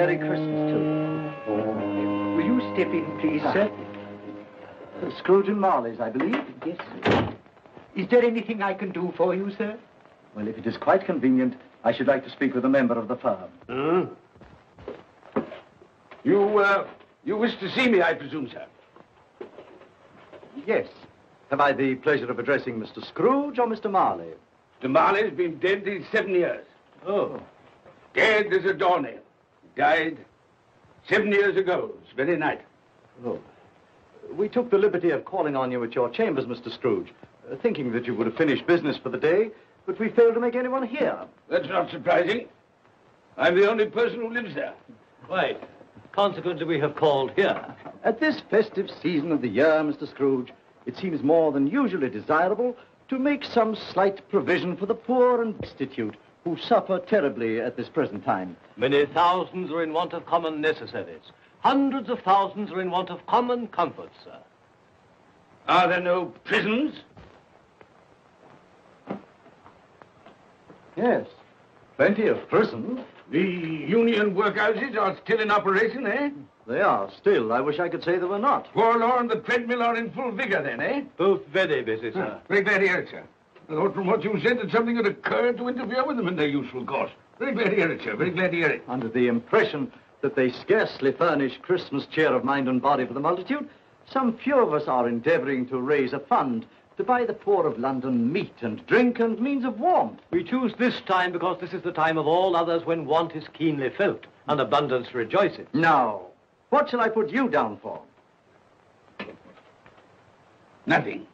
Merry Christmas to you. Will you step in, please, sir? Scrooge and Marley's, I believe. Yes, sir. Is there anything I can do for you, sir? Well, if it is quite convenient, I should like to speak with a member of the firm. You wish to see me, I presume, sir? Yes. Have I the pleasure of addressing Mr. Scrooge or Mr. Marley? Mr. Marley's been dead these 7 years. Oh. Dead as a doornail. He died 7 years ago, this very night. Oh. We took the liberty of calling on you at your chambers, Mr. Scrooge, thinking that you would have finished business for the day, but we failed to make anyone here. That's not surprising. I'm the only person who lives there. Right. Consequently, we have called here. At this festive season of the year, Mr. Scrooge, it seems more than usually desirable to make some slight provision for the poor and destitute who suffer terribly at this present time. Many thousands are in want of common necessaries. Hundreds of thousands are in want of common comforts, sir. Are there no prisons? Yes, plenty of prisons. The union workhouses are still in operation, eh? They are still. I wish I could say they were not. Forlorn and the treadmill are in full vigor, then, eh? Both very busy, sir. Very glad to hear it, sir. I thought from what you said that something had occurred to interfere with them in their useful course. Very glad to hear it, sir. Very glad to hear it. Under the impression that they scarcely furnish Christmas cheer of mind and body for the multitude, some few of us are endeavoring to raise a fund to buy the poor of London meat and drink and means of warmth. We choose this time because this is the time of all others when want is keenly felt and abundance rejoices. Now, what shall I put you down for? Nothing.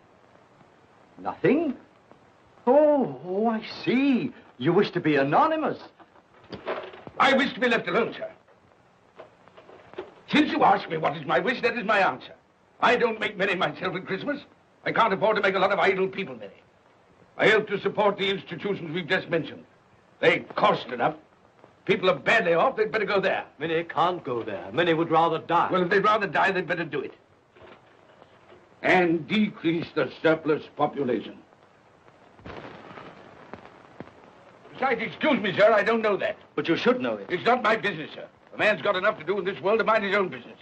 Nothing? Oh, I see. You wish to be anonymous. I wish to be left alone, sir. Since you ask me what is my wish, that is my answer. I don't make merry myself at Christmas. I can't afford to make a lot of idle people merry. I help to support the institutions we've just mentioned. They cost enough. People are badly off, they'd better go there. Many can't go there. Many would rather die. Well, if they'd rather die, they'd better do it. And decrease the surplus population. Besides, excuse me, sir, I don't know that. But you should know it. It's not my business, sir. A man's got enough to do in this world to mind his own business.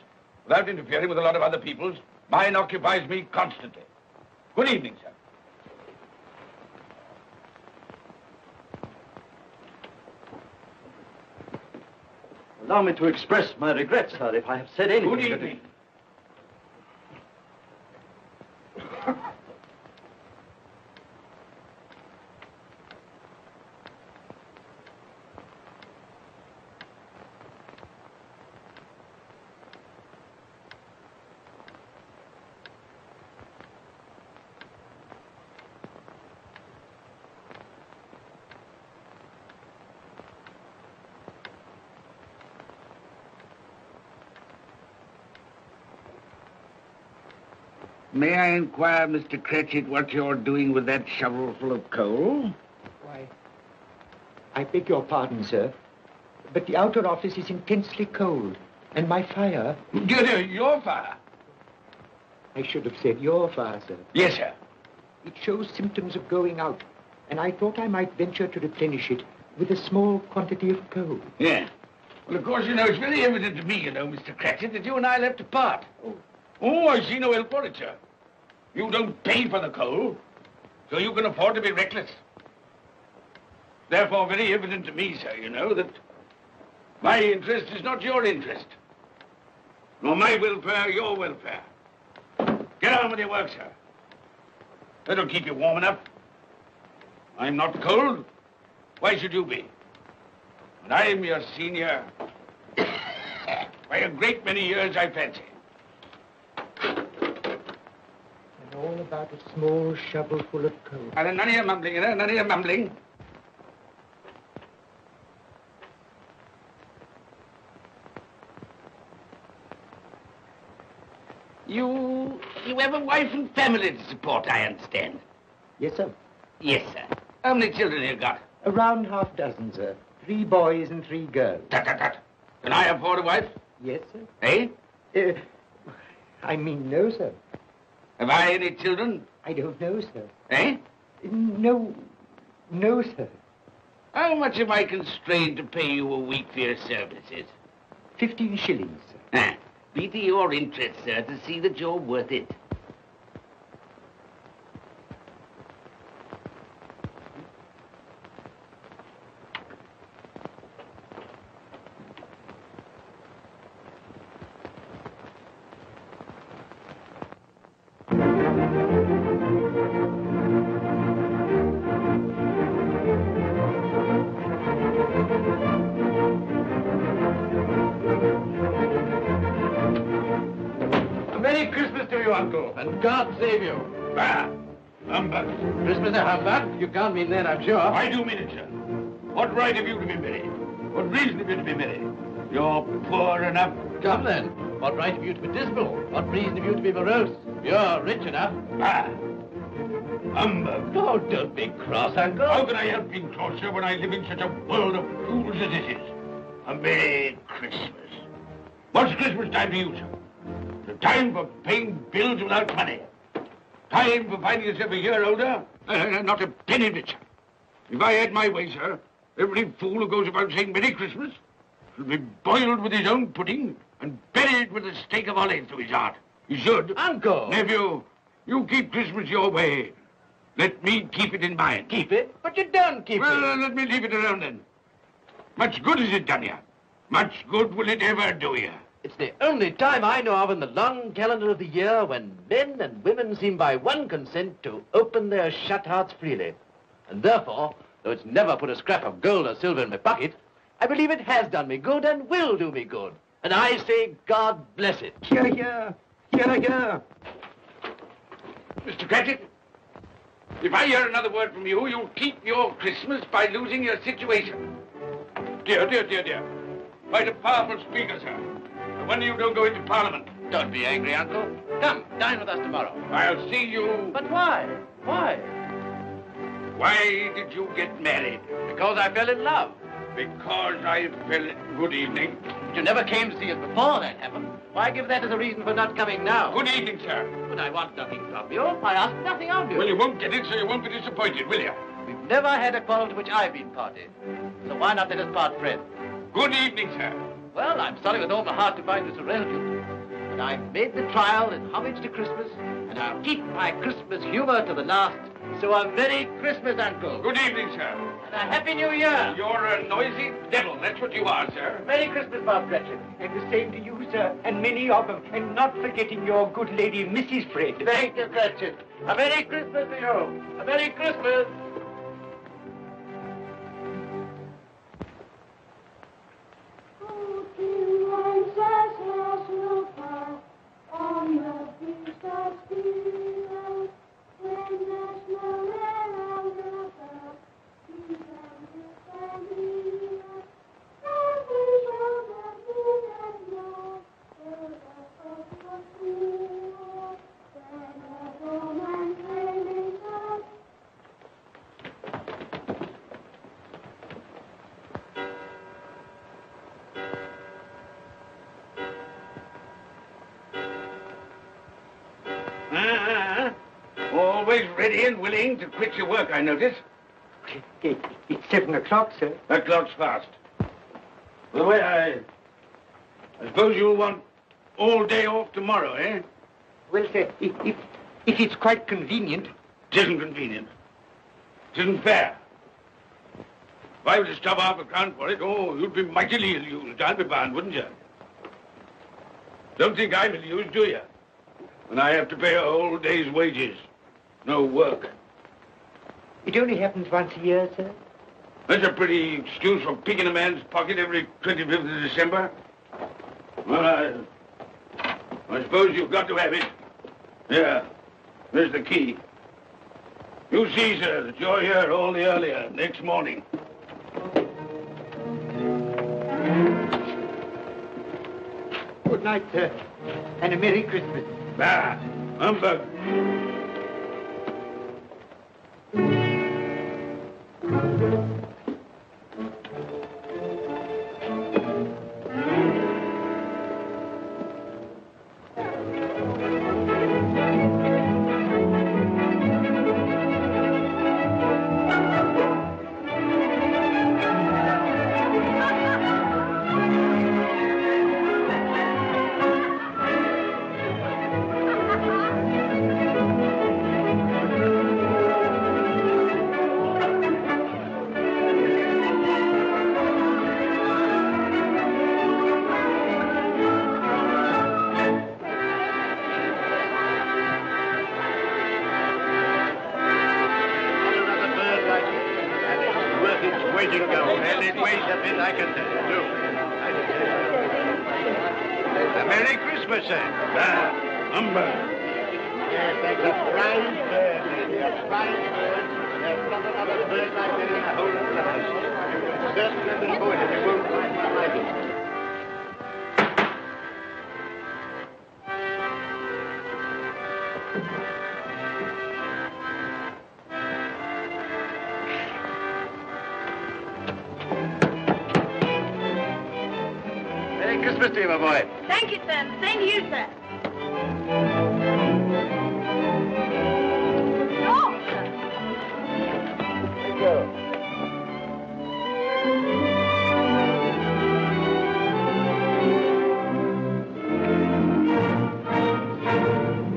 Without interfering with a lot of other people's, mine occupies me constantly. Good evening, sir. Allow me to express my regrets, sir, if I have said anything. Good evening. May I inquire, Mr. Cratchit, what you're doing with that shovelful of coal? Why, I beg your pardon, sir, but the outer office is intensely cold, and my fire... Dear, your fire? I should have said your fire, sir. Yes, sir. It shows symptoms of going out, and I thought I might venture to replenish it with a small quantity of coal. Yeah. Well, of course, you know, it's very evident to me, you know, Mr. Cratchit, that you and I left apart. Oh, I see no help for it, sir. You don't pay for the coal, so you can afford to be reckless. Therefore, very evident to me, sir, you know, that my interest is not your interest, nor my welfare your welfare. Get on with your work, sir. That'll keep you warm enough. I'm not cold. Why should you be? And I'm your senior by a great many years, I fancy. And all about a small shovelful of coal. And none of your mumbling, you know, none of your mumbling. You have a wife and family to support, I understand. Yes, sir. Yes, sir. How many children have you got? Around half dozen, sir. 3 boys and 3 girls. Tut, tut, tut. Can I afford a wife? Yes, sir. Eh? I mean, no, sir. Have I any children? I don't know, sir. Eh? No, sir. How much am I constrained to pay you a week for your services? 15 shillings. Be to your interest, sir, to see that you're worth it. Uncle, and God save you. Bah! Humbug. Christmas a humbug? You can't mean that, I'm sure. I do mean it, sir. What right have you to be merry? What reason have you to be merry? You're poor enough. Come then. What right have you to be dismal? What reason have you to be morose? You're rich enough. Bah! Humbug. Oh, don't be cross, Uncle. How can I help being cross, sir, when I live in such a world of fools as this is? A Merry Christmas. What's Christmas time to you, sir? The time for paying bills without money. Time for finding yourself a year older. Not a penny richer. If I had my way, sir, every fool who goes about saying Merry Christmas should be boiled with his own pudding and buried with a stake of olives to his heart. He should. Uncle! Nephew, you keep Christmas your way. Let me keep it in mine. Keep it? But you don't keep Well, it. let me leave it around then. Much good has it done you? Much good will it ever do you? It's the only time I know of in the long calendar of the year when men and women seem by one consent to open their shut hearts freely. And therefore, though it's never put a scrap of gold or silver in my pocket, I believe it has done me good and will do me good. And I say, God bless it. Hear, hear. Hear, hear. Mr. Cratchit, if I hear another word from you, you'll keep your Christmas by losing your situation. Dear, dear, dear, dear. Quite a powerful speaker, sir. No wonder you don't go into Parliament. Don't be angry, Uncle. Come, dine with us tomorrow. I'll see you... But why? Why? Why did you get married? Because I fell in love. Because I fell... Good evening. You never came to see us before that happened. Why give that as a reason for not coming now? Good evening, sir. But I want nothing from you. I ask nothing of you. Well, you won't get it, so you won't be disappointed, will you? We've never had a quarrel to which I've been party. So why not let us part friends? Good evening, sir. Well, I'm sorry with all my heart to find this a relative. But I've made the trial in homage to Christmas, and I'll keep my Christmas humor to the last. So a Merry Christmas, Uncle. Good evening, sir. And a Happy New Year. You're a noisy devil, that's what you are, sir. Merry Christmas, Bob Cratchit. And the same to you, sir, and many of them. And not forgetting your good lady, Mrs. Fred. Thank you, Cratchit. A Merry Christmas to you. A Merry Christmas. Always ready and willing to quit your work, I notice. It's 7 o'clock, sir. That clock's fast. By the way, I suppose you'll want all day off tomorrow, eh? Well, sir, if it's quite convenient. It isn't convenient. It isn't fair. If I were to stop half a crown for it, oh, you'd be mightily ill-used, I'll be bound, wouldn't you? Don't think I'm ill-used, do you? When I have to pay a whole day's wages. No work. It only happens once a year, sir. That's a pretty excuse for picking a man's pocket every 25th of December. Well, I suppose you've got to have it. Yeah, there's the key. You see, sir, that you're here all the earlier next morning. Good night, sir, and a Merry Christmas. Bah, humbug. making go, and it weighs a bit, I can tell you, too. A Merry Christmas, sir. Humbug. Yes, that's a fine bird, lady, a fine bird. There's not another bird like that in the whole of the house. You certainly will go and you won't find one like it. Christmas to you, my boy. Thank you, sir. Same to you, sir. Oh, sir. Thank you.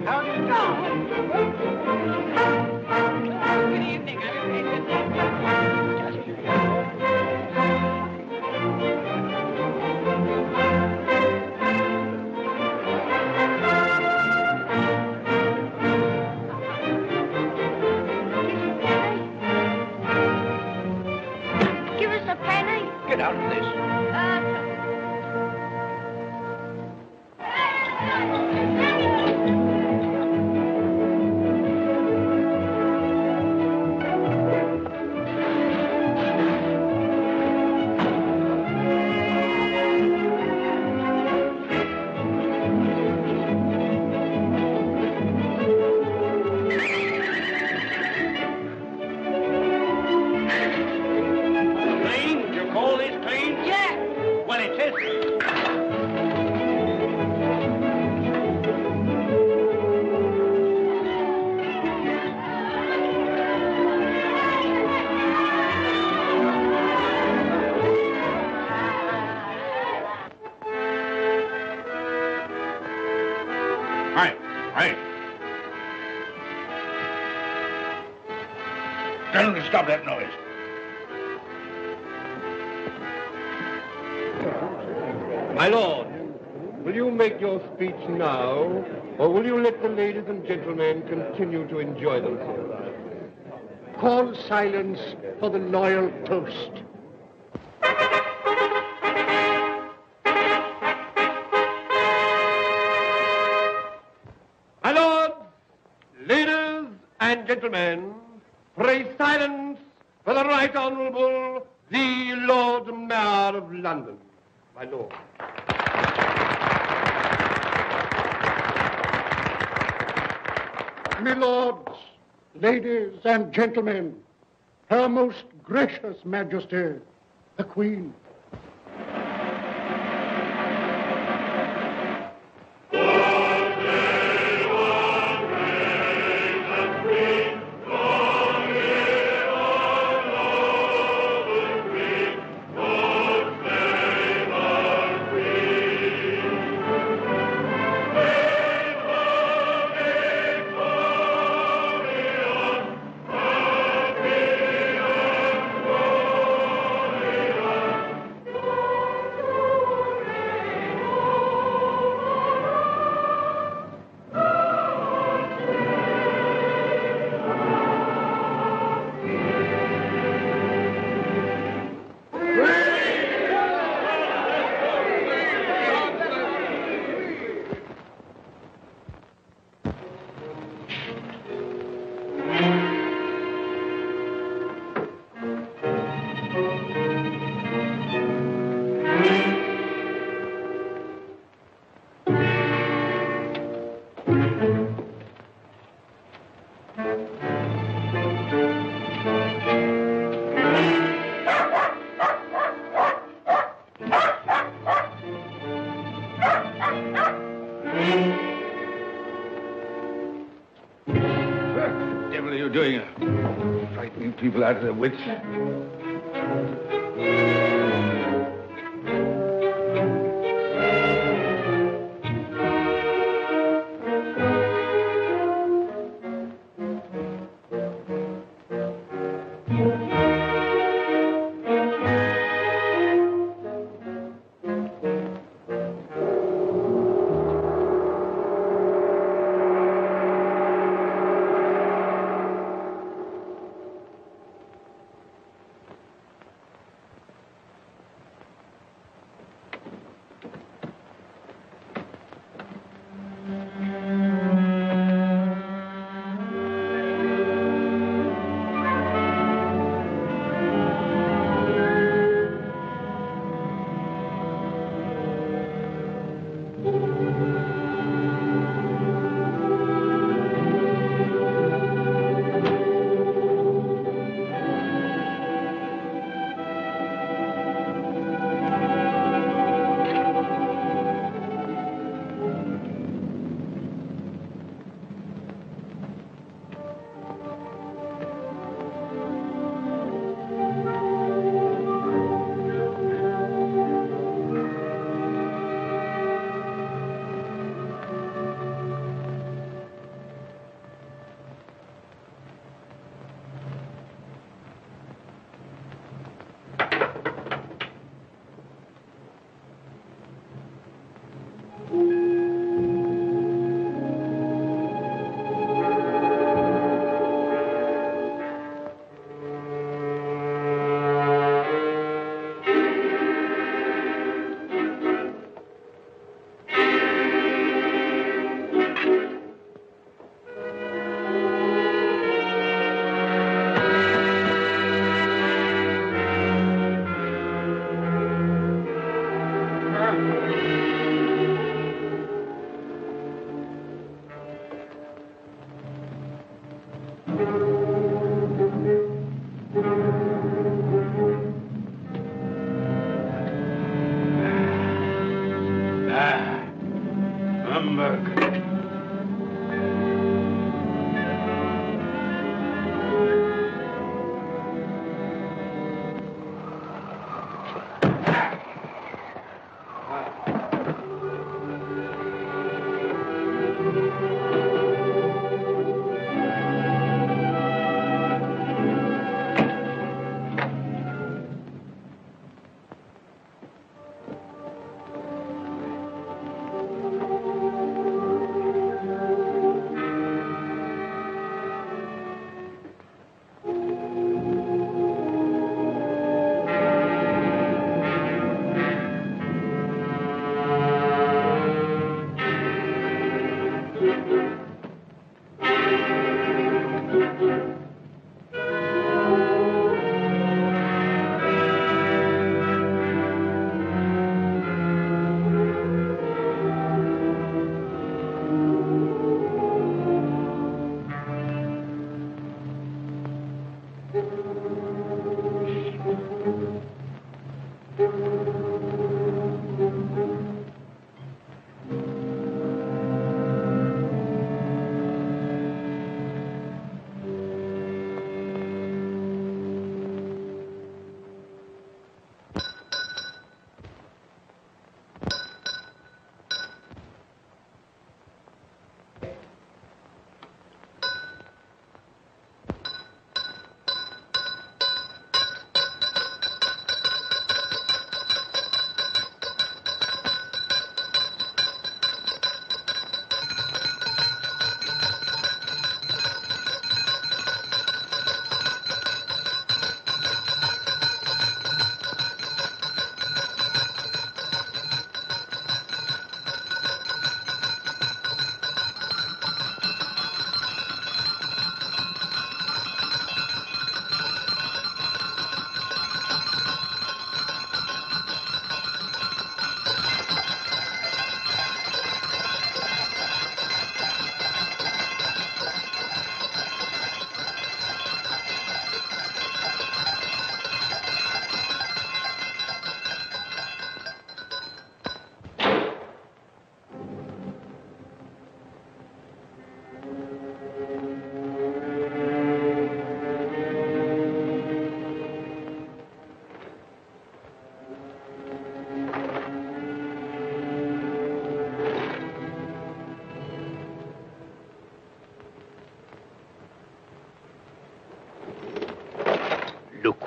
How do you do? Good evening. Get out of this. Tell them to stop that noise. My lord, will you make your speech now, or will you let the ladies and gentlemen continue to enjoy themselves? Call silence for the loyal toast. My lords, ladies and gentlemen, pray silence for the Right Honourable the Lord Mayor of London. My lord. My lords, ladies and gentlemen, Her Most Gracious Majesty, the Queen. People out of their wits.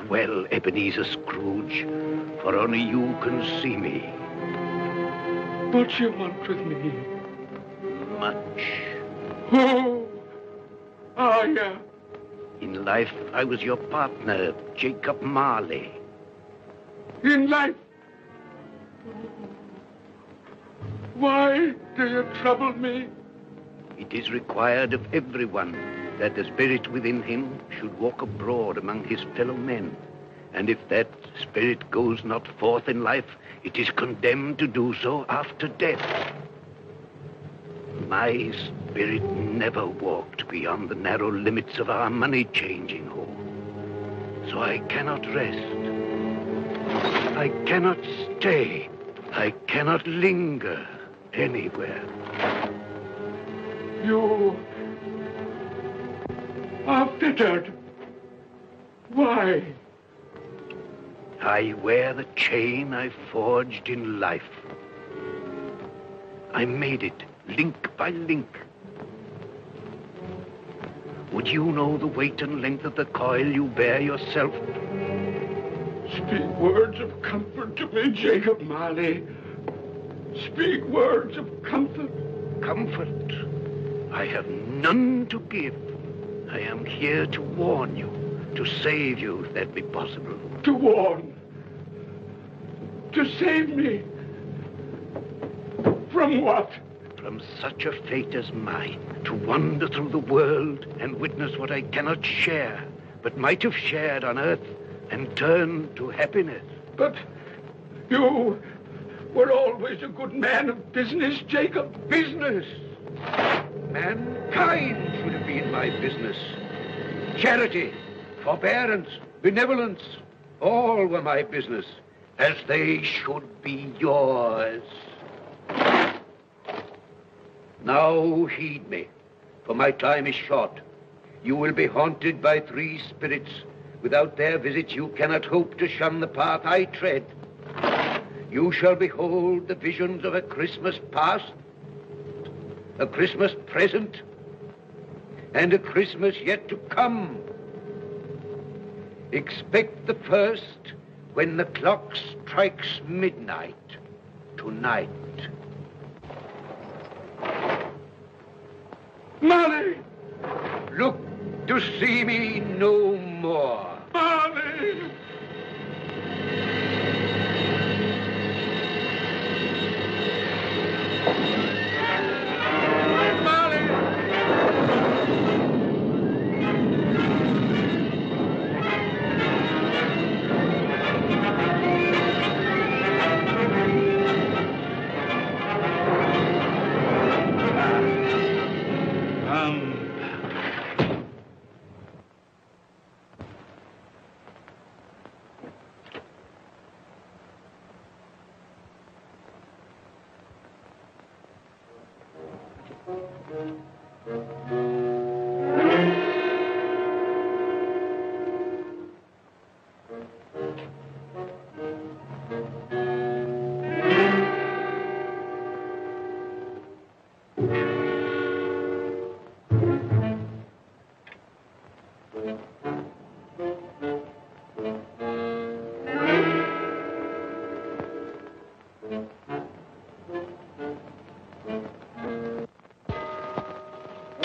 well, Ebenezer Scrooge, for only you can see me. What you want with me? Much. Oh, yeah. In life, I was your partner, Jacob Marley. In life? Why do you trouble me? It is required of everyone that the spirit within him should walk abroad among his fellow men. And if that spirit goes not forth in life, it is condemned to do so after death. My spirit never walked beyond the narrow limits of our money-changing hall. So I cannot rest. I cannot stay. I cannot linger anywhere. You are fettered. Why? I wear the chain I forged in life. I made it link by link. Would you know the weight and length of the coil you bear yourself? Speak words of comfort to me, Jacob Marley. Speak words of comfort. Comfort? I have none to give. I am here to warn you, to save you, if that be possible. To warn? To save me? From what? From such a fate as mine, to wander through the world and witness what I cannot share, but might have shared on earth and turn to happiness. But you were always a good man of business, Jacob. Business? Mankind should have been my business. Charity, forbearance, benevolence, all were my business, as they should be yours. Now heed me, for my time is short. You will be haunted by 3 spirits. Without their visits, you cannot hope to shun the path I tread. You shall behold the visions of a Christmas past, a Christmas present, and a Christmas yet to come. Expect the first when the clock strikes midnight tonight. Marley! Look to see me no more. Marley!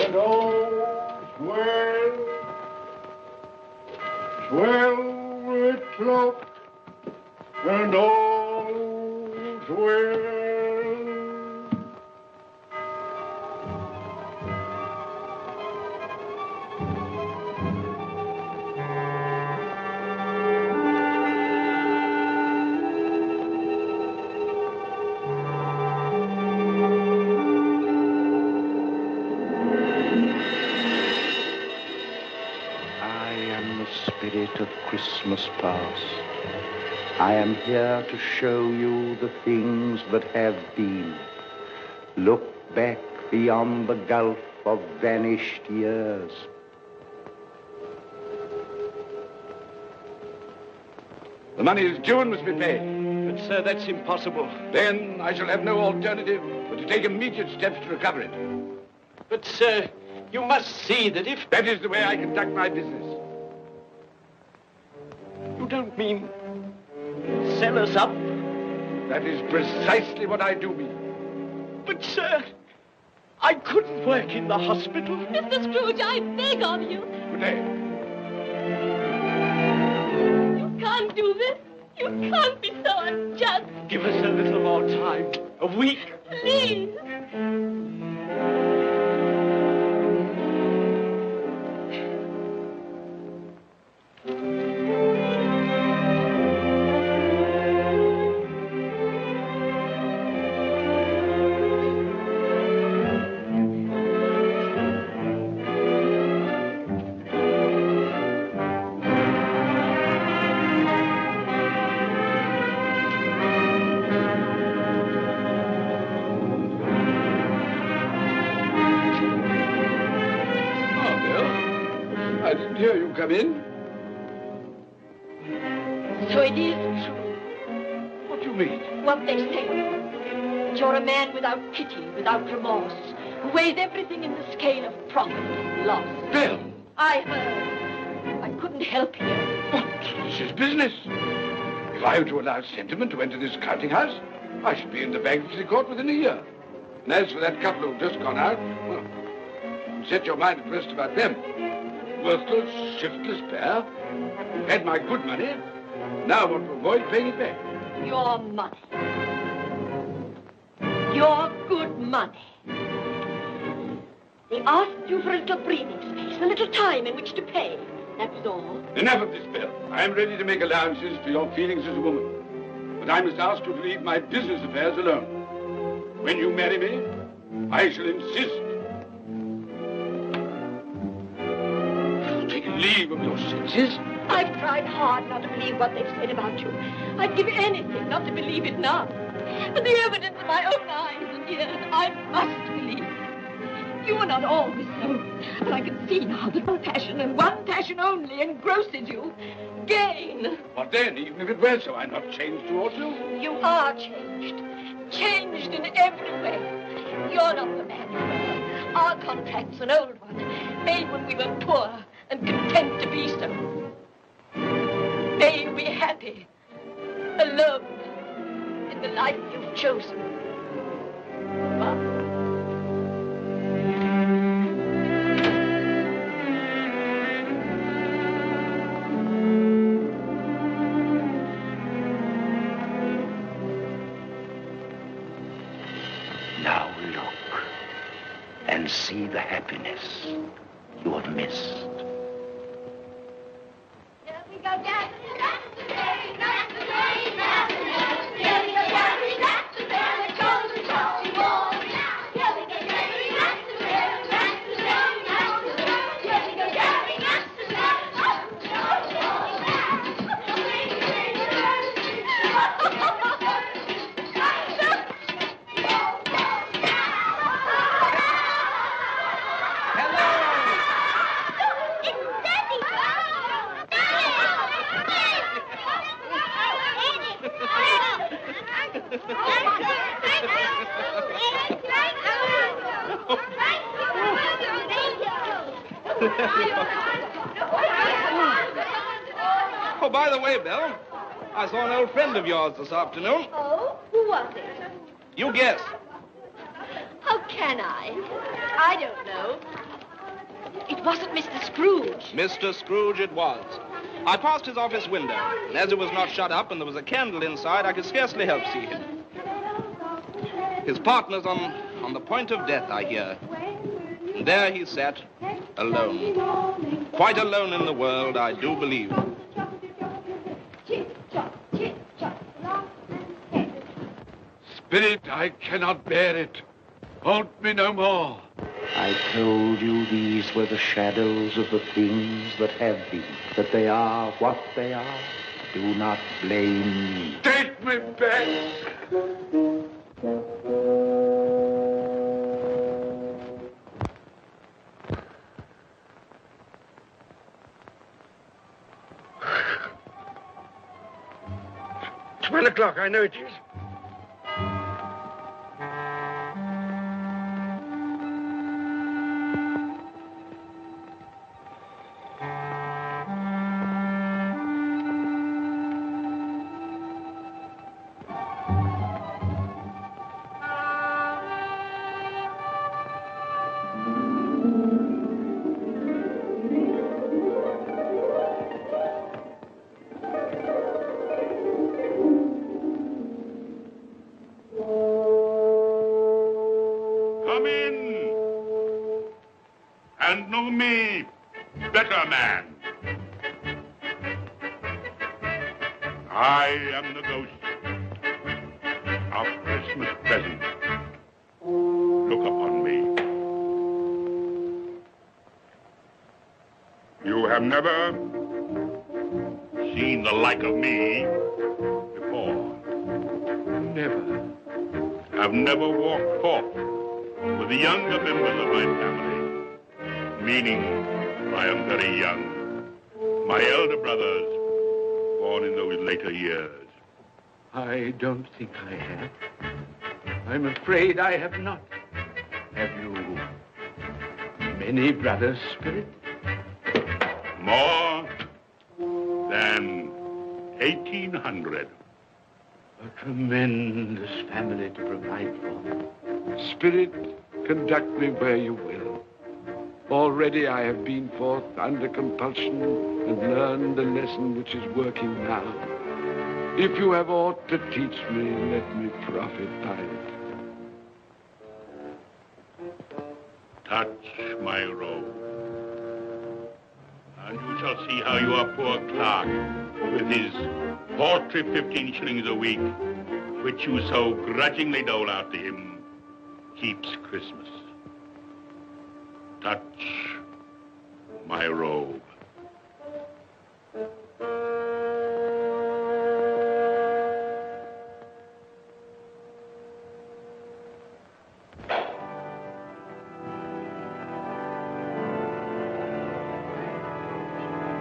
And all's well, well with clock, and all's well. Of Christmas past, I am here to show you the things that have been. Look back beyond the gulf of vanished years. The money is due and must be paid. But, sir, that's impossible. Then I shall have no alternative but to take immediate steps to recover it. But, sir, you must see that if... That is the way I conduct my business. don't mean sell us up? That is precisely what I do mean. But, sir, I couldn't work in the hospital. Mr. Scrooge, I beg of you. Good day. You can't do this. You can't be so unjust. Give us a little more time. A week. Please. Come in. So it is true. What do you mean? What they say. That you're a man without pity, without remorse, who weighs everything in the scale of profit and loss. Bill! I heard. I couldn't help you. But this is business. If I were to allow sentiment to enter this counting house, I should be in the bankruptcy court within a year. And as for that couple who've just gone out, well, set your mind at rest about them. Worthless, shiftless pair. You've had my good money. Now I want to avoid paying it back. Your money. Your good money. They asked you for a little breathing space, a little time in which to pay. That was all. Enough of this, Bill. I am ready to make allowances for your feelings as a woman. But I must ask you to leave my business affairs alone. When you marry me, I shall insist. Leave of your senses. I've tried hard not to believe what they've said about you. I'd give anything not to believe it now. But the evidence of my own eyes and ears, I must believe. You were not always so. But I can see now that one passion and one passion only engrosses you. Gain. What then? Even if it were so, I'm not changed towards you. You are changed. Changed in every way. You're not the man you were. Our contract's an old one, made when we were poor and content to be so. May you be happy, alone, in the life you've chosen. Goodbye. Now look and see the happiness you have missed. Here we go, Jack. Oh, by the way, Bill, I saw an old friend of yours this afternoon. Oh? Who was it? You guess. How can I? I don't know. It wasn't Mr. Scrooge. Mr. Scrooge it was. I passed his office window, and as it was not shut up and there was a candle inside, I could scarcely help see him. His partner's on the point of death, I hear. And there he sat, alone. Quite alone in the world, I do believe. Spirit, I cannot bear it. Haunt me no more. I told you these were the shadows of the things that have been, that they are what they are. Do not blame me. Take me back. It's 1 o'clock, I know it is. and know me better man. I am the ghost of Christmas present. Look upon me. You have never seen the like of me before. Never. I've never walked forth with the younger members of my family, meaning I am very young. My elder brothers, born in those later years. I don't think I have. I'm afraid I have not. Have you many brothers, Spirit? More than 1,800. A tremendous family to provide for. Spirit, conduct me where you will. Already I have been forth under compulsion and learned the lesson which is working now. If you have aught to teach me, let me profit by it. Touch my robe, and you shall see how your poor clerk, with his paltry 15 shillings a week, which you so grudgingly dole out to him, keeps Christmas. Touch my robe.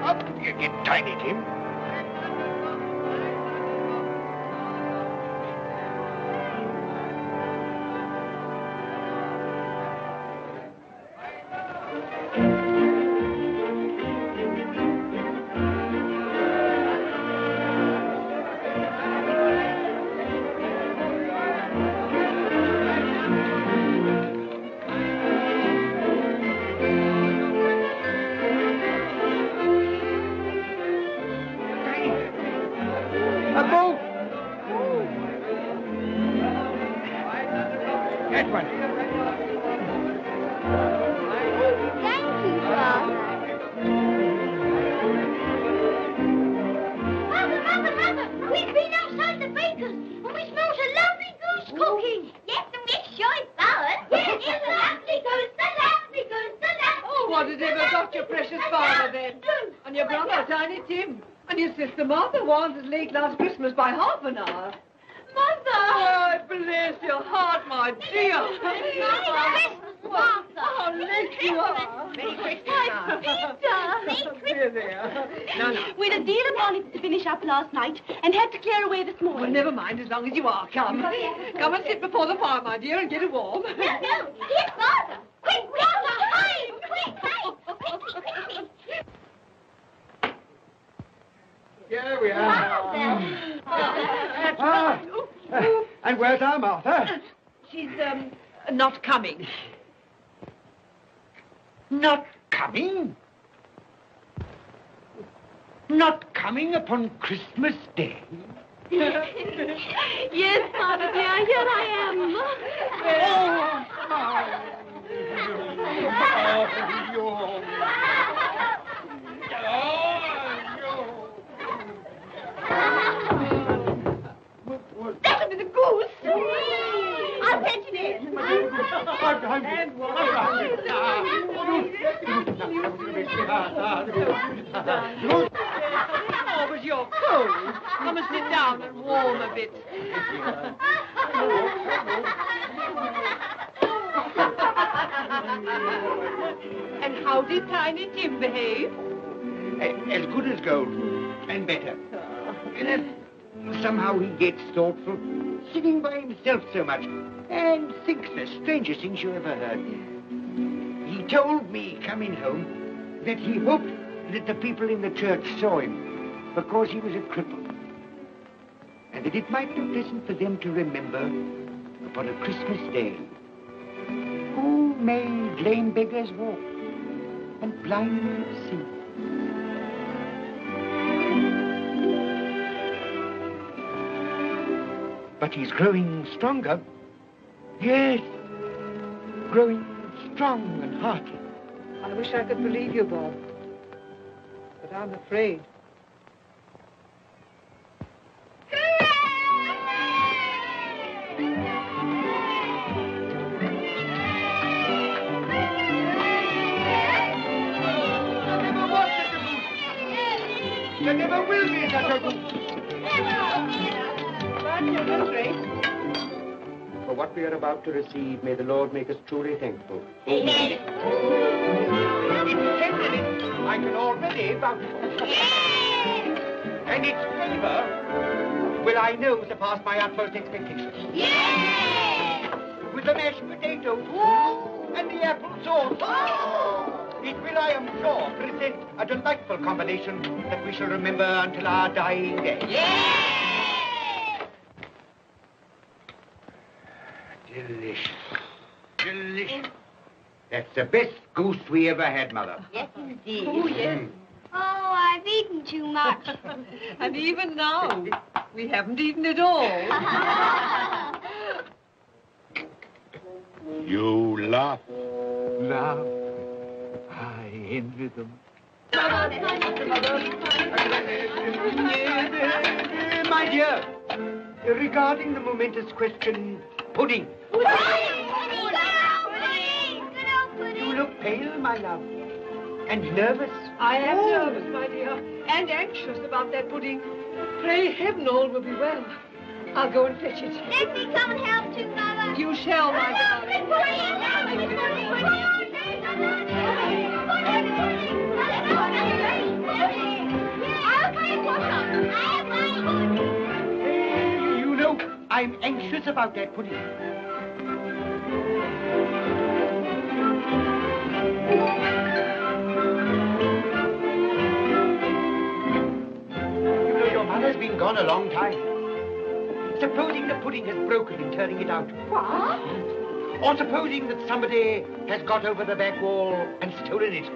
Up you get, Tiny Tim. Last Christmas by half an hour. Mother! Oh, bless your heart, my dear. Merry Christmas, Martha. How late you are. Merry Christmas, Peter. Merry Christmas. No. We had a deal of bonnets to finish up last night and had to clear away this morning. Well, never mind, as long as you are. Come. Come and sit before the fire, my dear, and get it warm. No. Here's Father. Quick, Martha, hide. Quick. Here we are. And where's our Martha? She's, not coming. Not coming? Not coming upon Christmas Day? Yes, Father dear, here I am. That'll be the goose. I'll fetch it in. Oh, but you're cold. Come and sit down and warm a bit. And how did Tiny Tim behave? As good as gold, and better. Somehow he gets thoughtful, sitting by himself so much, and thinks the strangest things you ever heard. He told me, coming home, that he hoped that the people in the church saw him, because he was a cripple, and that it might be pleasant for them to remember, upon a Christmas day, who made lame beggars walk, and blind men see. But he's growing stronger. Yes, growing strong and hearty. I wish I could believe you, Bob. But I'm afraid. There never will be such a goose. For what we are about to receive, may the Lord make us truly thankful. Amen. Its tenderness I can already vouch for. And its flavor will I know surpass my utmost expectations. With the mashed potato and the apple sauce. It will, I am sure, present a delightful combination that we shall remember until our dying day. Delicious. Delicious. That's the best goose we ever had, Mother. Yes, indeed. Oh, yes. Oh, I've eaten too much. And even now, we haven't eaten it all. You laugh. Love. I envy them. My dear, regarding the momentous question, pudding. You look pale, my love, and nervous. I am nervous, my dear, and anxious about that pudding. Pray heaven all will be well. I'll go and fetch it. Let me come and help too, Mother. You shall, my darling. You know, I'm anxious about that pudding. You know, your mother's been gone a long time. Supposing the pudding has broken in turning it out. What? Or supposing that somebody has got over the back wall and stolen it.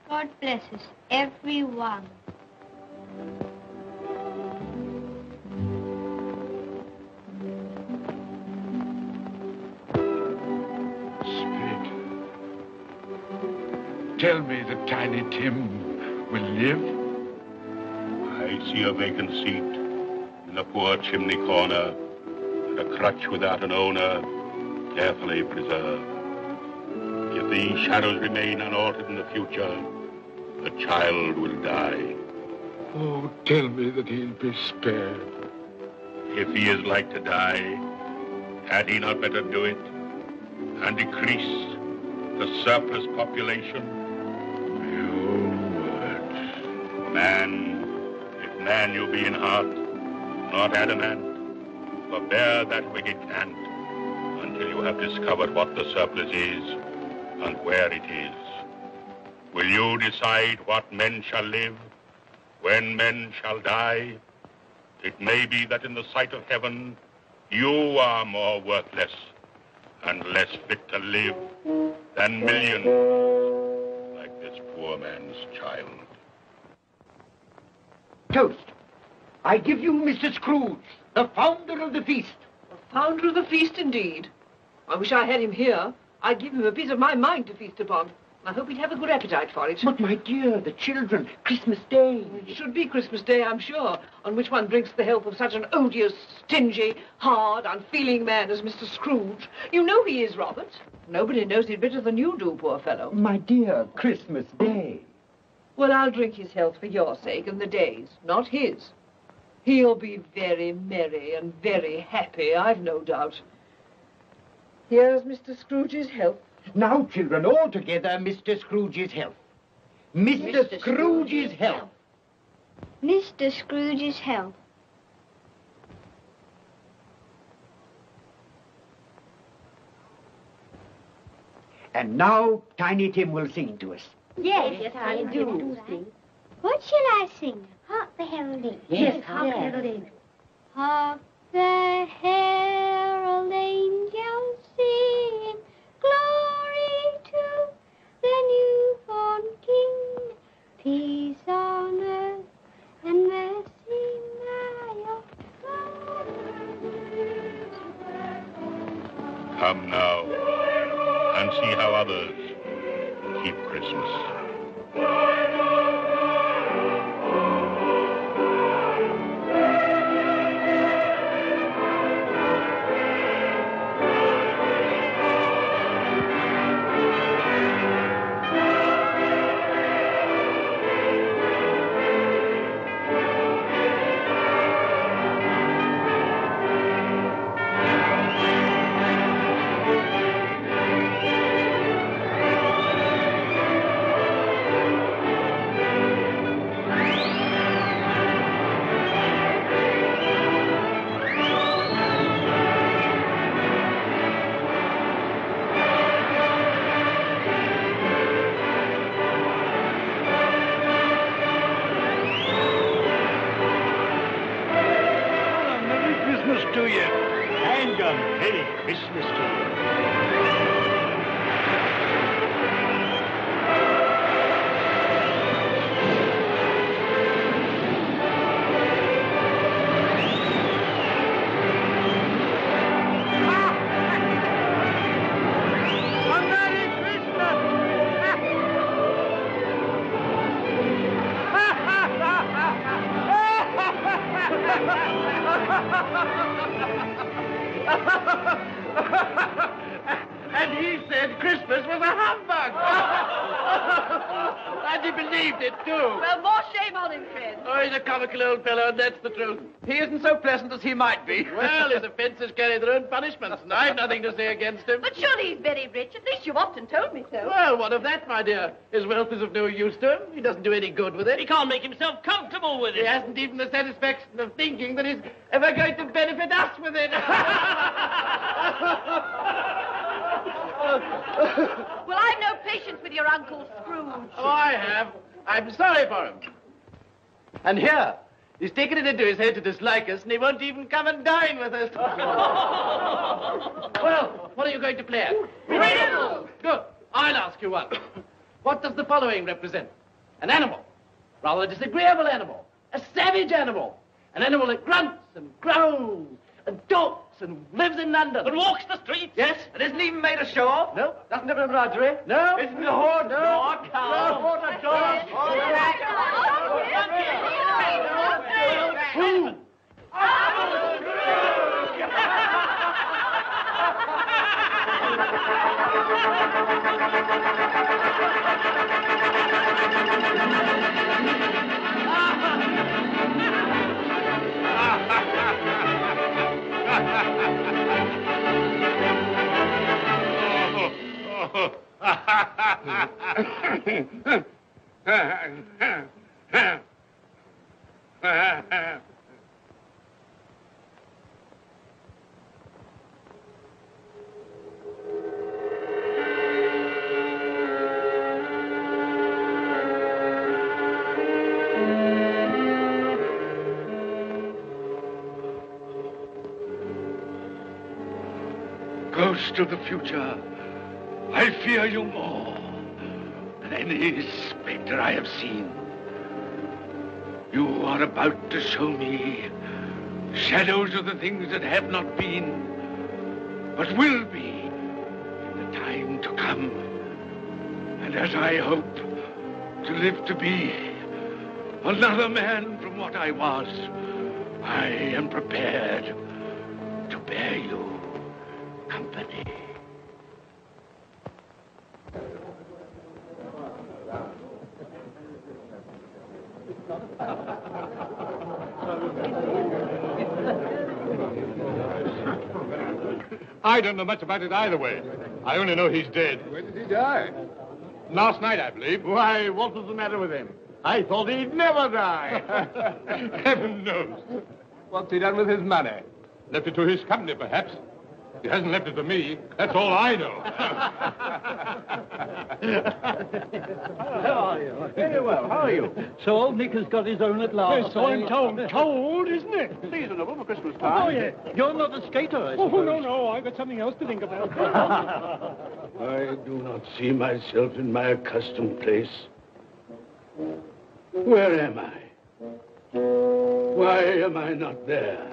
God bless us, everyone. Spirit, tell me that Tiny Tim will live. I see a vacant seat in a poor chimney corner, and a crutch without an owner, carefully preserved. If these shadows remain unaltered in the future, the child will die. Oh, tell me that he'll be spared. If he is like to die, had he not better do it and decrease the surplus population? Your words. Man, if man you be in heart, not adamant, forbear that wicked cant until you have discovered what the surplus is and where it is. Will you decide what men shall live, when men shall die? It may be that in the sight of heaven, you are more worthless and less fit to live than millions like this poor man's child. Toast. I give you Mr. Scrooge, the founder of the feast. The founder of the feast, indeed. I wish I had him here. I'd give him a piece of my mind to feast upon. I hope he'd have a good appetite for it. But, my dear, the children, Christmas Day. It should be Christmas Day, I'm sure, on which one drinks the health of such an odious, stingy, hard, unfeeling man as Mr. Scrooge. You know he is, Robert. Nobody knows it better than you do, poor fellow. My dear, Christmas Day. Well, I'll drink his health for your sake and the day's, not his. He'll be very merry and very happy, I've no doubt. Here's Mr. Scrooge's health. Now, children, all together, Mr. Scrooge's health. Mr. Scrooge's health. Mr. Scrooge's health. And now Tiny Tim will sing to us. Yes, I do sing. What shall I sing? Hark the heralding. Yes, hark the heralding. Hark the herald angels sing, glory to the newborn King, peace on earth and mercy nigh. Come now and see how others keep Christmas. And he said Christmas was a humbug. And he believed it, too. Well, more shame on him, friend. Oh, he's a comical old fellow, and that's the truth. He isn't so pleasant as he might be. Well, his offences carry their own punishments, and I've nothing to say against him. But surely he's very rich. At least you've often told me so. Well, what of that, my dear? His wealth is of no use to him. He doesn't do any good with it. He can't make himself comfortable with it. He hasn't even the satisfaction of thinking that he's ever going to benefit us with it. Well, I've no patience with your Uncle Scrooge. Oh, I have. I'm sorry for him. And here, he's taken it into his head to dislike us, and he won't even come and dine with us. Well, what are you going to play at? Riddles! Good. I'll ask you one. What does the following represent? An animal. Rather a disagreeable animal. A savage animal. An animal that grunts and growls and talks and lives in London. And walks the streets? Yes. And isn't even made ashore? No. Doesn't have an embroidery? No. Isn't a horse? No. Nor a cow? No. Nor a dog. Oh, Ghost of the future, I fear you more than any spectre I have seen. You are about to show me shadows of the things that have not been, but will be in the time to come. And as I hope to live to be another man from what I was, I am prepared to bear you company. I don't know much about it either way. I only know he's dead. When did he die? Last night, I believe. Why, what was the matter with him? I thought he'd never die. Heaven knows. What's he done with his money? Left it to his company, perhaps. He hasn't left it to me. That's all I know. How are you? Very well. How are you? So old Nick has got his own at last. Yes, so I'm told. Cold, isn't it? Seasonable for Christmas time. Oh, yeah. You're not a skater, I suppose. Oh, no. I've got something else to think about. I do not see myself in my accustomed place. Where am I? Why am I not there?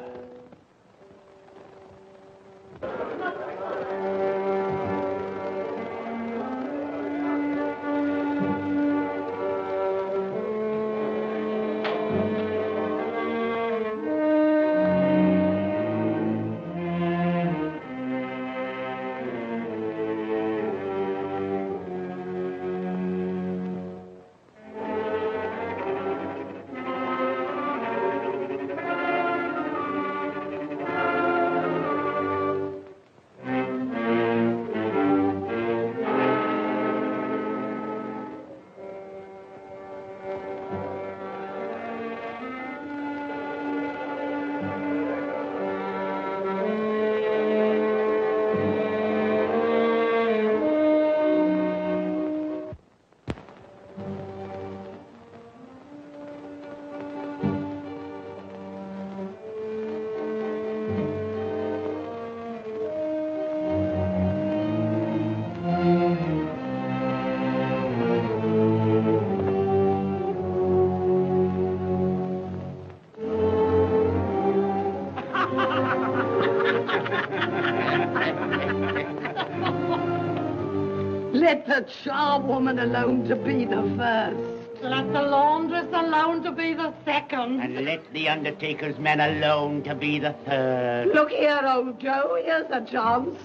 Let the charwoman alone to be the first. Let the laundress alone to be the second. And let the undertaker's man alone to be the third. Look here, old Joe, here's a chance.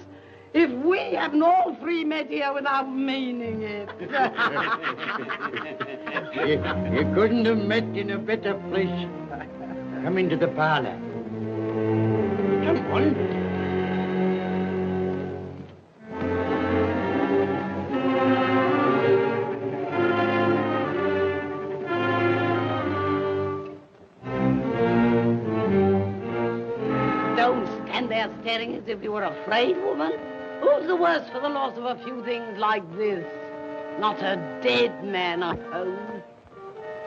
If we hadn't all three met here without meaning it. You couldn't have met in a better place. Come into the parlor. Come on. Staring as if you were afraid, woman? Who's the worse for the loss of a few things like this? Not a dead man, I hope.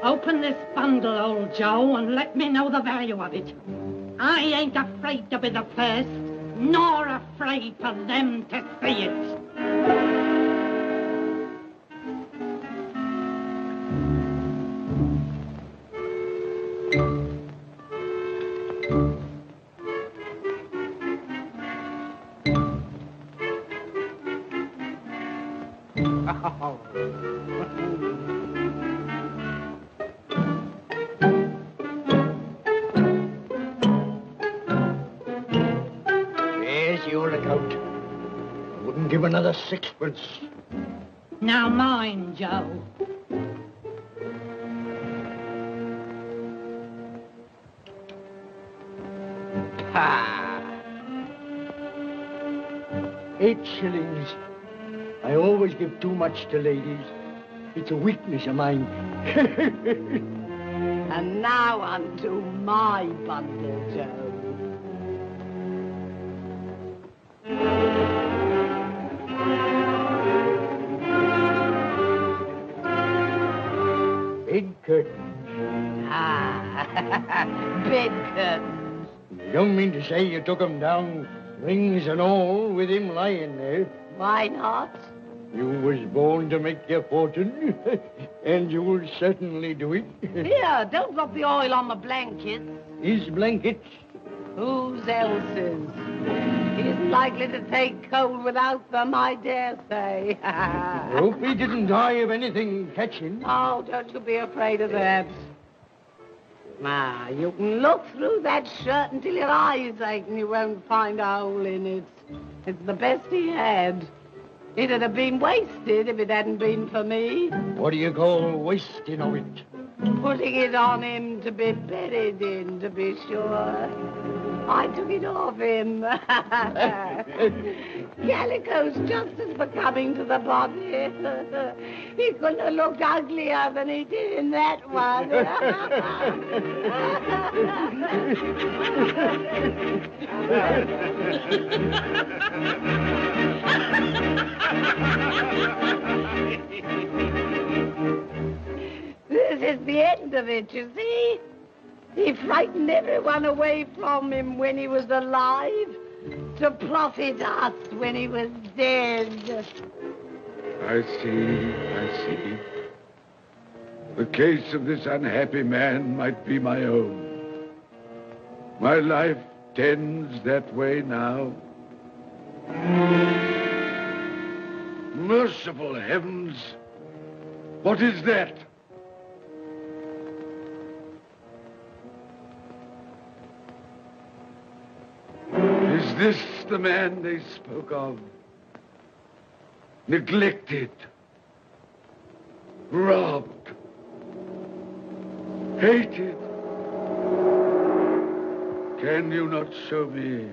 Open this bundle, old Joe, and let me know the value of it. I ain't afraid to be the first, nor afraid for them to see it. Give another sixpence. Now mine, Joe. Ha! 8 shillings. I always give too much to ladies. It's a weakness of mine. And now unto my bundle, Joe. Bed curtains. Bed curtains. You don't mean to say you took 'em down, rings and all, with him lying there? Why not? You was born to make your fortune, and you'll certainly do it. Here, don't drop the oil on the blankets. His blankets? Whose else's? He isn't likely to take cold without them, I dare say. Hope he didn't die of anything catching. Oh, don't you be afraid of that. Now, you can look through that shirt until your eyes ache and you won't find a hole in it. It's the best he had. It'd have been wasted if it hadn't been for me. What do you call wasting of it? Putting it on him to be buried in, to be sure. I took it off him. Calico's just as becoming to the body. He couldn't have looked uglier than he did in that one. This is the end of it, you see. He frightened everyone away from him when he was alive to profit us when he was dead. I see. The case of this unhappy man might be my own. My life tends that way now. Merciful heavens! What is that? Is this the man they spoke of? Neglected, robbed, hated. Can you not show me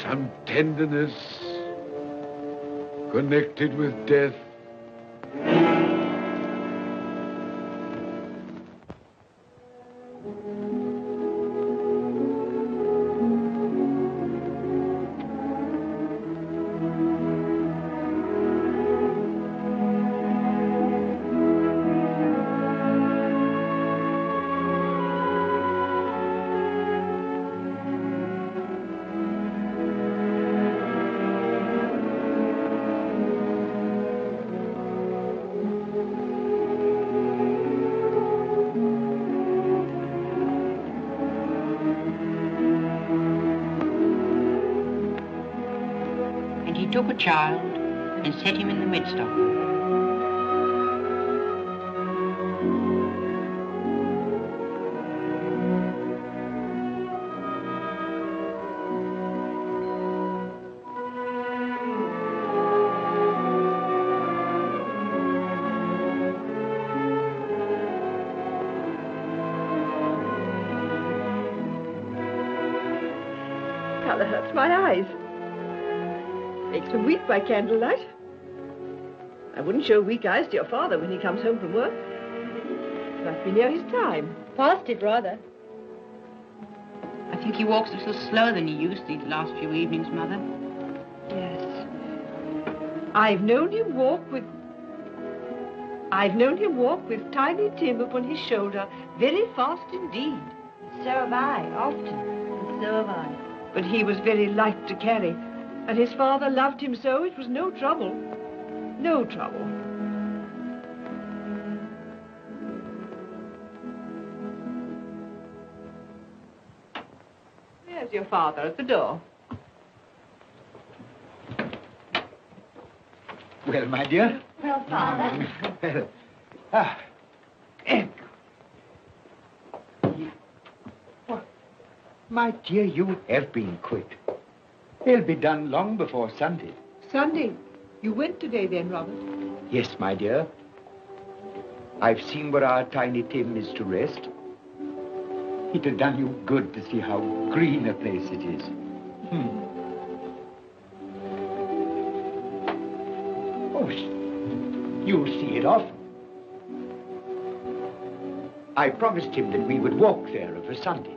some tenderness connected with death? Took a child and set him in the midst of them. Colour hurts my eyes. Makes me weep by candlelight. I wouldn't show weak eyes to your father when he comes home from work. It must be near his time. Past it, rather. I think he walks a little slower than he used these last few evenings, Mother. Yes. I've known him walk with Tiny Tim upon his shoulder very fast indeed. So have I, often. And so have I. But he was very light to carry. And his father loved him so it was no trouble. No trouble. There's your father at the door. Well, my dear. Well, Father. My dear, you have been quick. They'll be done long before Sunday. Sunday? You went today then, Robert? Yes, my dear. I've seen where our Tiny Tim is to rest. It had done you good to see how green a place it is. Oh, you'll see it often. I promised him that we would walk there of a Sunday.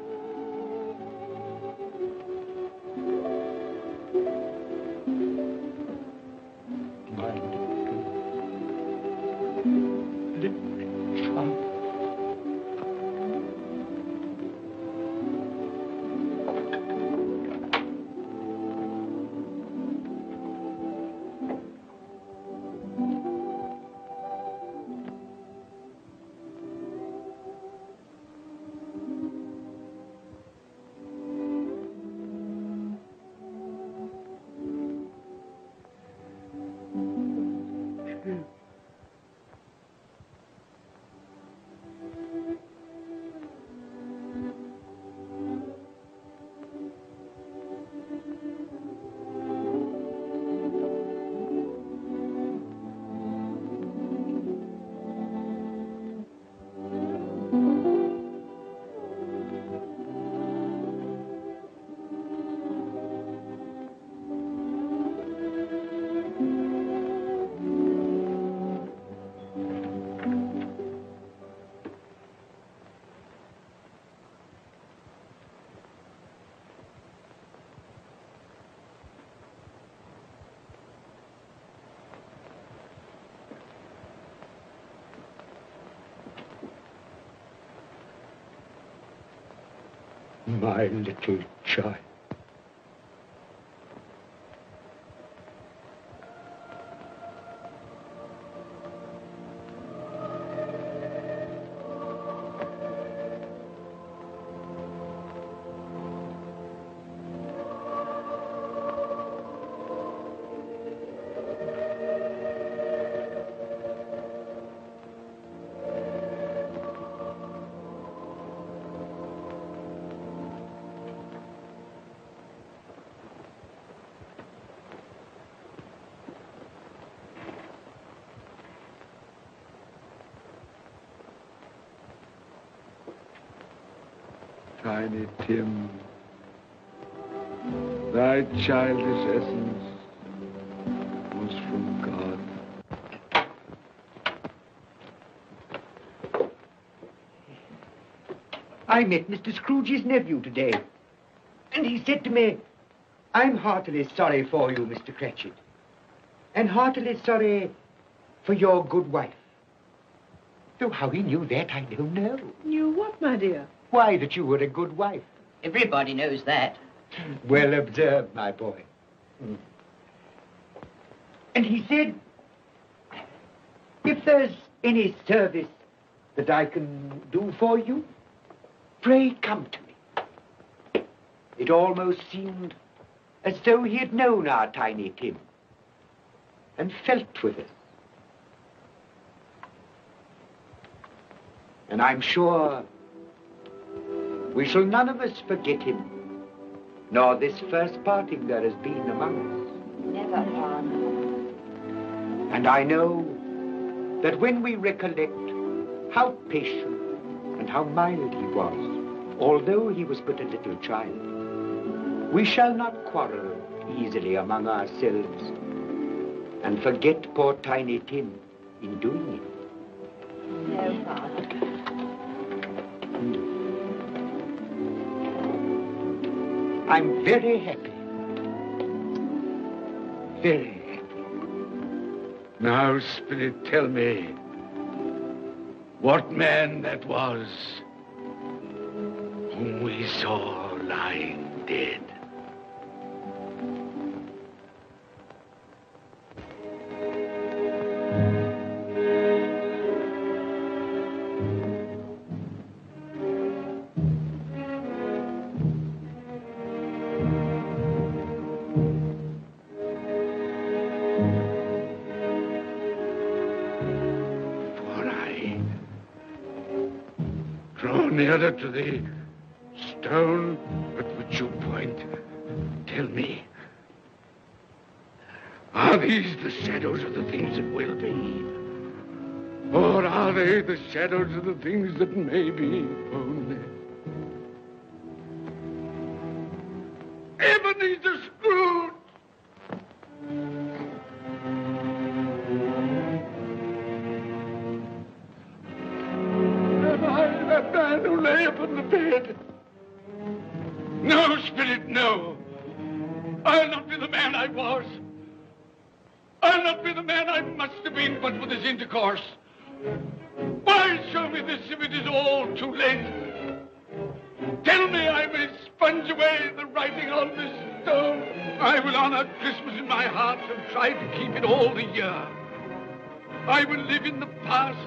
My little child. Tiny Tim, thy childish essence was from God. I met Mr. Scrooge's nephew today, and he said to me, I'm heartily sorry for you, Mr. Cratchit, and heartily sorry for your good wife. Though how he knew that, I don't know. Knew what, my dear? Why, that you were a good wife. Everybody knows that. Well observed, my boy. And he said, if there's any service that I can do for you, pray come to me. It almost seemed as though he had known our Tiny Tim and felt with us. And I'm sure we shall none of us forget him, nor this first parting there has been among us. Never, Father. And I know that when we recollect how patient and how mild he was, although he was but a little child, we shall not quarrel easily among ourselves and forget poor Tiny Tim in doing it. No, Father. I'm very happy. Very happy. Now, Spirit, tell me what man that was whom we saw lying dead. Nearer to the stone at which you point. Tell me, are these the shadows of the things that will be? Or are they the shadows of the things that may be only? Ebenezer Scrooge! That man who lay upon the bed. No, Spirit, no. I'll not be the man I was. I'll not be the man I must have been but for this intercourse. Why show me this if it is all too late? Tell me I may sponge away the writing on this stone. I will honor Christmas in my heart and try to keep it all the year. I will live in the past,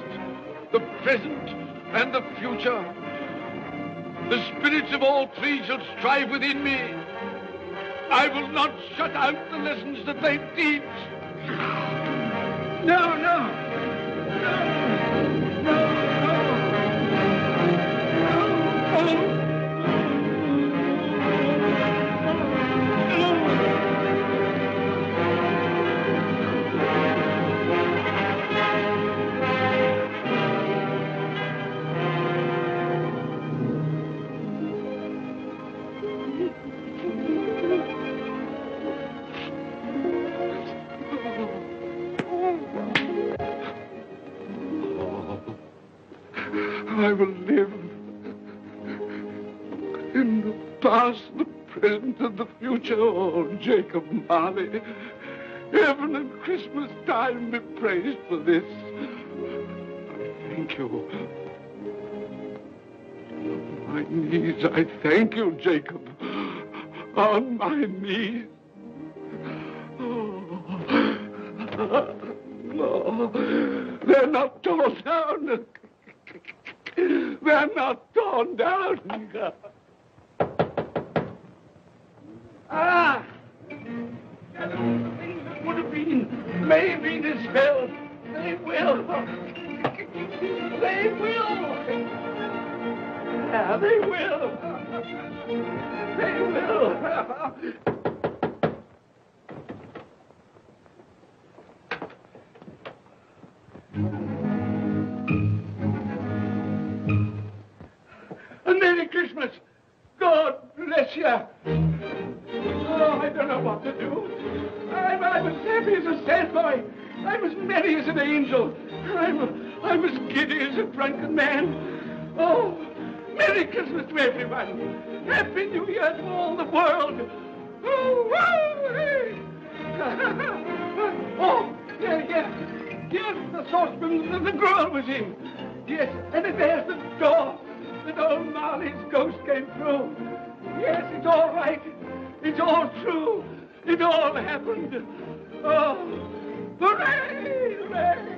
the present, and the future. The spirits of all three shall strive within me. I will not shut out the lessons that they teach. No, no. No, no, no. No, no. I will live in the past, the present, and the future. Oh, Jacob Marley, heaven and Christmas time be praised for this. Thank you. my knees, I thank you, Jacob. On my knees. Oh, they're not torn down. They're not torn down. Ah! Things that would have been may be dispelled. They will. They will. Yeah, they will. They will. A Merry Christmas. God bless you. Oh, I don't know what to do. I'm as happy as a sandboy. I'm as merry as an angel. I'm as giddy as a drunken man. Oh, Merry Christmas to everyone. Happy New Year to all the world. Oh, wow, hey. Oh, yeah. Here's the saucepan that the girl was in. Yes, and there's the door that old Marley's ghost came through. Yes, it's all right. It's all true. It all happened. Oh, hooray, hooray.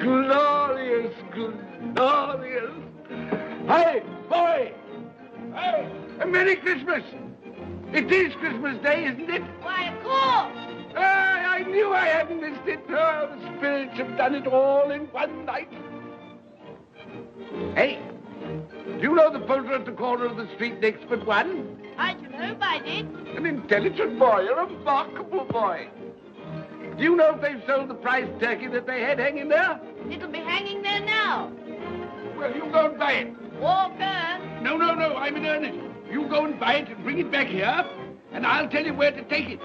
Glorious, glorious. Hey, boy! Hey, a Merry Christmas! It is Christmas Day, isn't it? Why, of course! I knew I hadn't missed it. Oh, the spirits have done it all in one night. Hey, do you know the poulterer at the corner of the street next but one? I don't know, I did. An intelligent boy, a remarkable boy. Do you know if they've sold the prize turkey that they had hanging there? It'll be hanging there now. Well, you go and buy it. Walker! No, I'm in earnest. You go and buy it and bring it back here, and I'll tell you where to take it.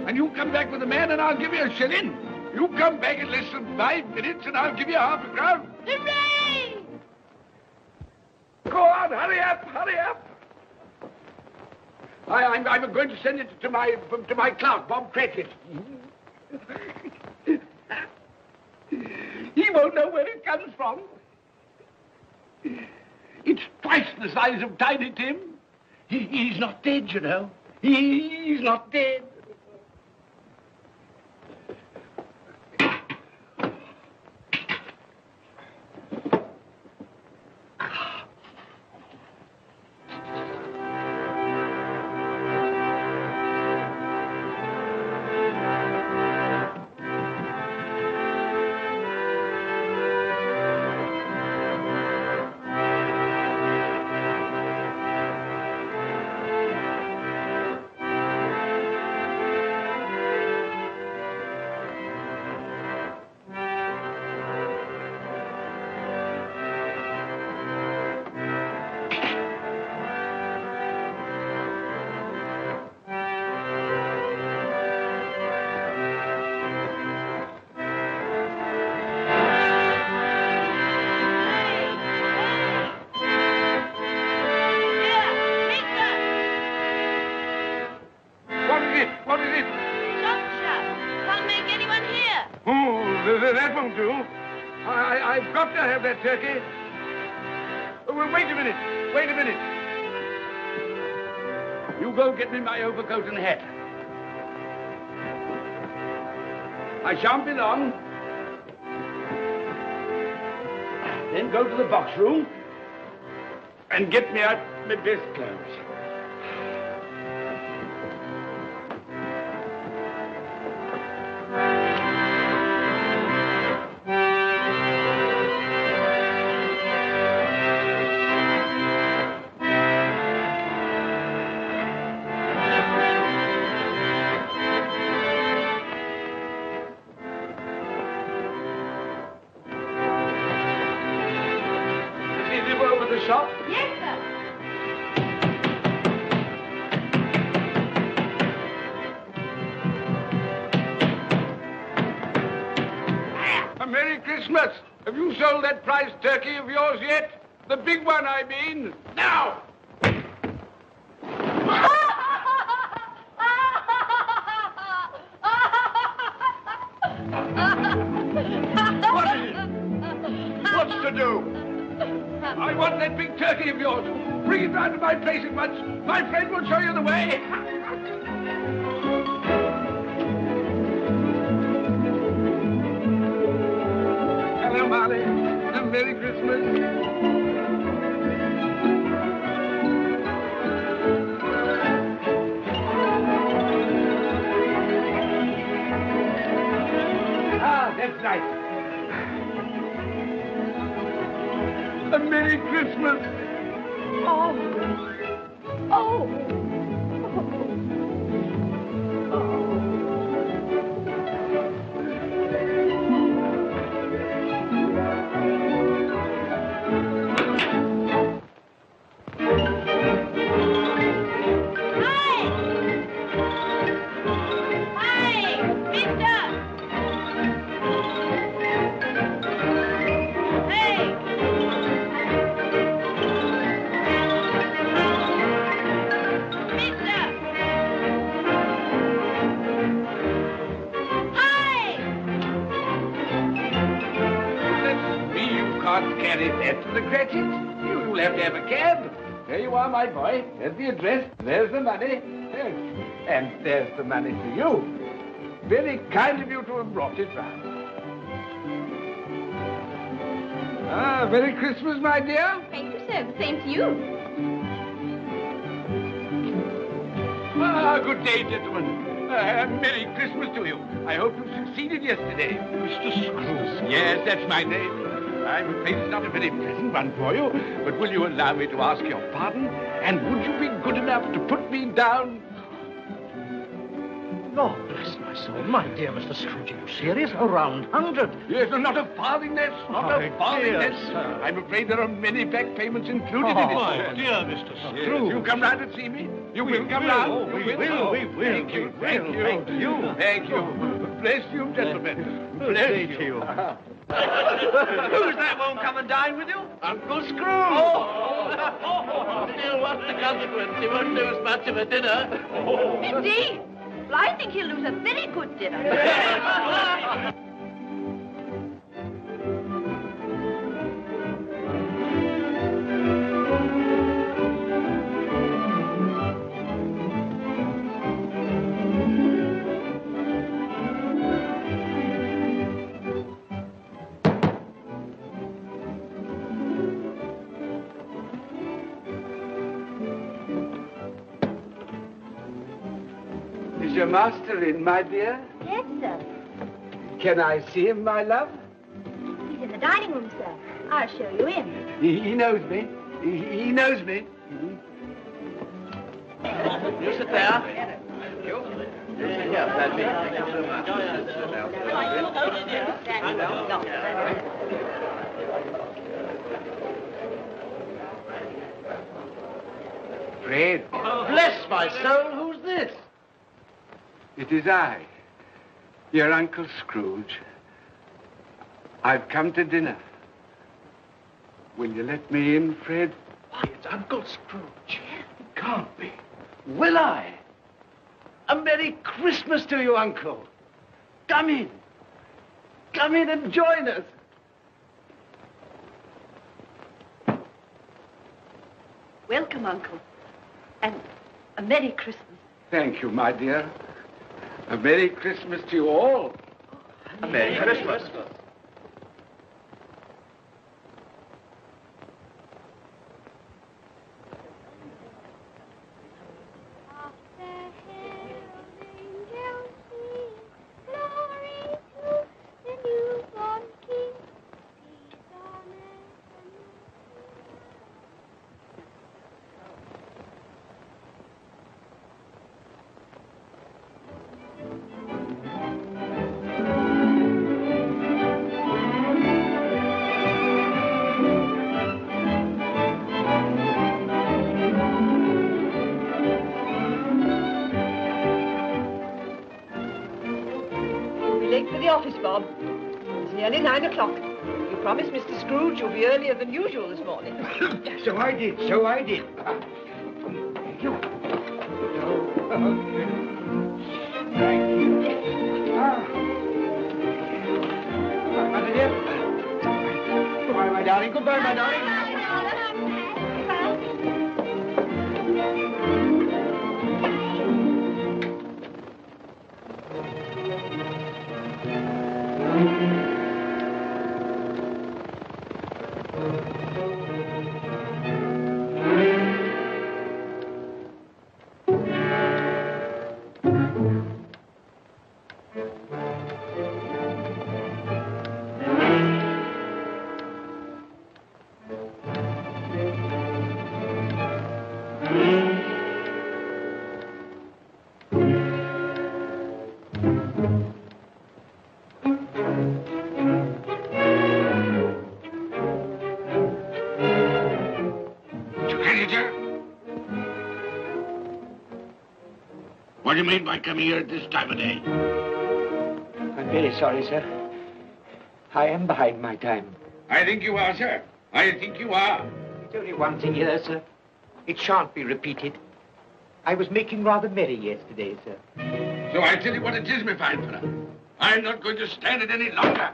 And you come back with the man, and I'll give you a shilling. You come back in less than 5 minutes, and I'll give you half a crown. Hooray! Go on, hurry up. I'm going to send it to my clerk, Bob Cratchit. He won't know where it comes from. It's twice the size of Tiny Tim. He's not dead, you know. He's not dead. That won't do. I've got to have that turkey. Oh, well, wait a minute. You go get me my overcoat and hat. I shan't be long. Then go to the box room and get me out my best clothes. Have you sold that prize turkey of yours yet? The big one, I mean. Now! turkey of yours. Bring it round to my place at once. My friend will show you the way. Hello, Molly. And Merry Christmas. That's nice. A Merry Christmas. Oh. Oh. Carry that to the Cratchits. You'll have to have a cab. There you are, my boy. There's the address. There's the money. Yes. And there's the money for you. Very kind of you to have brought it round. Ah, Merry Christmas, my dear. Thank you, sir. The same to you. Ah, good day, gentlemen. Merry Christmas to you. I hope you succeeded yesterday. Mr. Scrooge. Yes, that's my name. I'm afraid it's not a very pleasant one for you, but will you allow me to ask your pardon? And would you be good enough to put me down? Lord bless my soul. My dear Mr. Scrooge, are you serious? A round 100? Yes, and not a farthing less. Not a farthing dear less. sir. I'm afraid there are many back payments included in it. My dear Mr. Scrooge. Yes, you come round and see me. You will come round. Oh, we will. Thank you. Thank you. Thank you. Thank you. Bless you, gentlemen. Bless you. Who's that won't come and dine with you? Uncle Scrooge. Oh. Still, what's the consequence? He won't lose much of a dinner. Indeed. Well, I think he'll lose a very good dinner. Is your master in, my dear? Yes, sir. Can I see him, my love? He's in the dining room, sir. I'll show you in. He knows me. He knows me. You sit there. Thank you. Here, that me. Thank you so much. Fred. Bless my soul, who's this? It is I, your Uncle Scrooge. I've come to dinner. Will you let me in, Fred? Why, it's Uncle Scrooge. It can't be. Will I? A Merry Christmas to you, Uncle. Come in. Come in and join us. Welcome, Uncle. And a Merry Christmas. Thank you, my dear. A Merry Christmas to you all. A Merry Christmas. Office, Bob. It's nearly 9 o'clock. You promised Mr. Scrooge you'll be earlier than usual this morning. So I did. Thank you. Thank you. Goodbye, my dear. Goodbye, my darling. Goodbye, my darling. What do you mean by coming here at this time of day? I'm very sorry, sir. I am behind my time. I think you are, sir. I think you are. It's only one thing here, sir. It shan't be repeated. I was making rather merry yesterday, sir. So I tell you what it is, my fine fellow. I'm not going to stand it any longer.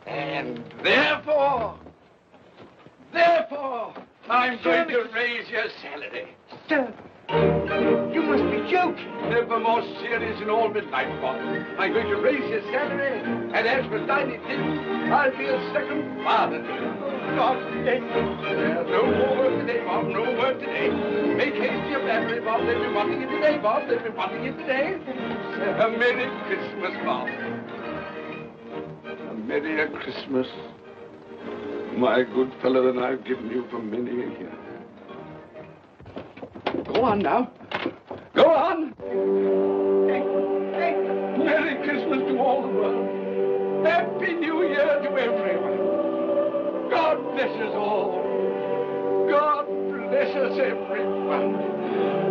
And therefore, I'm going to raise your salary. Sir, you must be joking. Never more serious in all my life, Bob. I'm going to raise your salary, and as for tiny things, I'll be a second father to you. God, yes. No more work today, Bob. No work today. Make haste to your battery, Bob. They'll be wanting it today, Bob. They'll be wanting it today. A Merry Christmas, Bob. A Merry Christmas, my good fellow, that I've given you for many a year. Go on now. Go on. Merry Christmas to all the world. Happy New Year to everyone. God bless us all. God bless us everyone.